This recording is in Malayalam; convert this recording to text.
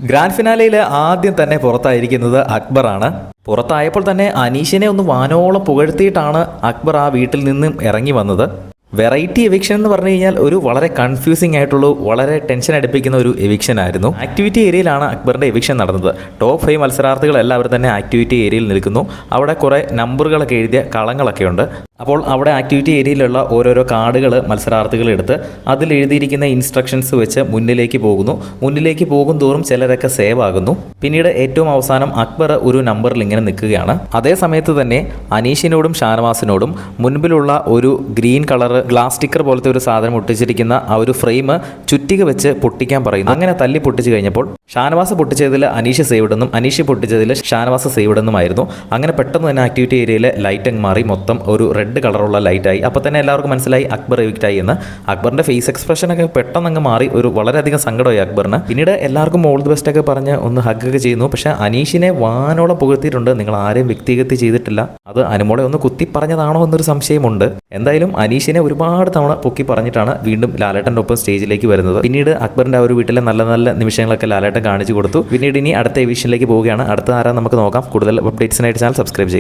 ഗ്രാൻഡ് ഫിനാലയിൽ ആദ്യം തന്നെ പുറത്തായിരിക്കുന്നത് അക്ബറാണ്. പുറത്തായപ്പോൾ തന്നെ അനീഷിനെ ഒന്ന് വാനോളം പുകഴ്ത്തിയിട്ടാണ് അക്ബർ ആ വീട്ടിൽ നിന്നും ഇറങ്ങി വന്നത്. വെറൈറ്റി എവിക്ഷൻ എന്ന് പറഞ്ഞു കഴിഞ്ഞാൽ ഒരു വളരെ കൺഫ്യൂസിംഗ് ആയിട്ടുള്ള വളരെ ടെൻഷൻ അടുപ്പിക്കുന്ന ഒരു എവിക്ഷൻ ആയിരുന്നു. ആക്ടിവിറ്റി ഏരിയയിലാണ് അക്ബറിൻ്റെ എവിക്ഷൻ നടന്നത്. ടോപ്പ് 5 മത്സരാർത്ഥികൾ എല്ലാവരും തന്നെ ആക്ടിവിറ്റി ഏരിയയിൽ നിൽക്കുന്നു. അവിടെ കുറേ നമ്പറുകളൊക്കെ എഴുതിയ കളങ്ങളൊക്കെ ഉണ്ട്. അപ്പോൾ അവിടെ ആക്ടിവിറ്റി ഏരിയയിലുള്ള ഓരോരോ കാർഡുകൾ മത്സരാർത്ഥികൾ എടുത്ത് അതിൽ എഴുതിയിരിക്കുന്ന ഇൻസ്ട്രക്ഷൻസ് വെച്ച് മുന്നിലേക്ക് പോകും തോറും ചിലരൊക്കെ സേവ് ആകുന്നു. പിന്നീട് ഏറ്റവും അവസാനം അക്ബർ ഒരു നമ്പറിൽ ഇങ്ങനെ നിൽക്കുകയാണ്. അതേ സമയത്ത് തന്നെ അനീഷിനോടും ഷാനവാസിനോടും മുൻപിലുള്ള ഒരു ഗ്രീൻ കളർ ഗ്ലാസ് സ്റ്റിക്കർ പോലത്തെ ഒരു സാധനം ഒട്ടിച്ചിരിക്കുന്ന ആ ഒരു ഫ്രെയിം ചുറ്റിക വെച്ച് പൊട്ടിക്കാൻ പറയുന്നു. അങ്ങനെ തല്ലി പൊട്ടിച്ചു കഴിഞ്ഞപ്പോൾ ഷാനവാസ് പൊട്ടിച്ചതിൽ അനീഷ് സേവിടെന്നും അനീഷ് പൊട്ടിച്ചതിൽ ഷാനവാസ് സേവിടെന്നുമായിരുന്നു. അങ്ങനെ പെട്ടെന്ന് തന്നെ ആക്ടിവിറ്റി ഏരിയയിലെ ലൈറ്റ് അങ്ങ് മാറി മൊത്തം ഒരു റെഡ് കളറുള്ള ലൈറ്റായി. അപ്പോൾ തന്നെ എല്ലാവർക്കും മനസ്സിലായി അക്ബർ എവിക്റ്റായി എന്ന്. അക്ബറിൻ്റെ ഫേസ് എക്സ്പ്രഷനൊക്കെ പെട്ടെന്ന് അങ്ങ് മാറി. ഒരു വളരെയധികം സങ്കടമായി അക്ബറിന്. പിന്നീട് എല്ലാവർക്കും ഓൾ ദി ബെസ്റ്റ് ഒക്കെ പറഞ്ഞ് ഒന്ന് ഹഗ്ഗൊക്കെ ചെയ്യുന്നു. പക്ഷേ അനീഷിനെ വാനോളം പുകഴ്ത്തിയിട്ടുണ്ട്. നിങ്ങൾ ആരെയും വ്യക്തിഗത ചെയ്തിട്ടില്ല. അത് അനുമോളെ ഒന്ന് കുത്തി പറഞ്ഞതാണോ എന്നൊരു സംശയമുണ്ട്. എന്തായാലും അനീഷിനെ ഒരുപാട് തവണ പൊക്കി പറഞ്ഞിട്ടാണ് വീണ്ടും ലാലേട്ടൻ്റെ ഒപ്പം സ്റ്റേജിലേക്ക് വരുന്നത്. പിന്നീട് അക്ബറിൻ്റെ ആ ഒരു വീട്ടിലെ നല്ല നല്ല നിമിഷങ്ങളൊക്കെ ലാലേട്ടൻ കാണിച്ചു കൊടുത്തു. പിന്നീട് ഇനി അടുത്ത എവിഷനിലേക്ക് പോവുകയാണ്. അടുത്ത ആരാ നമുക്ക് നോക്കാം. കൂടുതൽ അപ്ഡേറ്റ്സിനായിട്ട് ചാനൽ സബ്സ്ക്രൈബ് ചെയ്യും.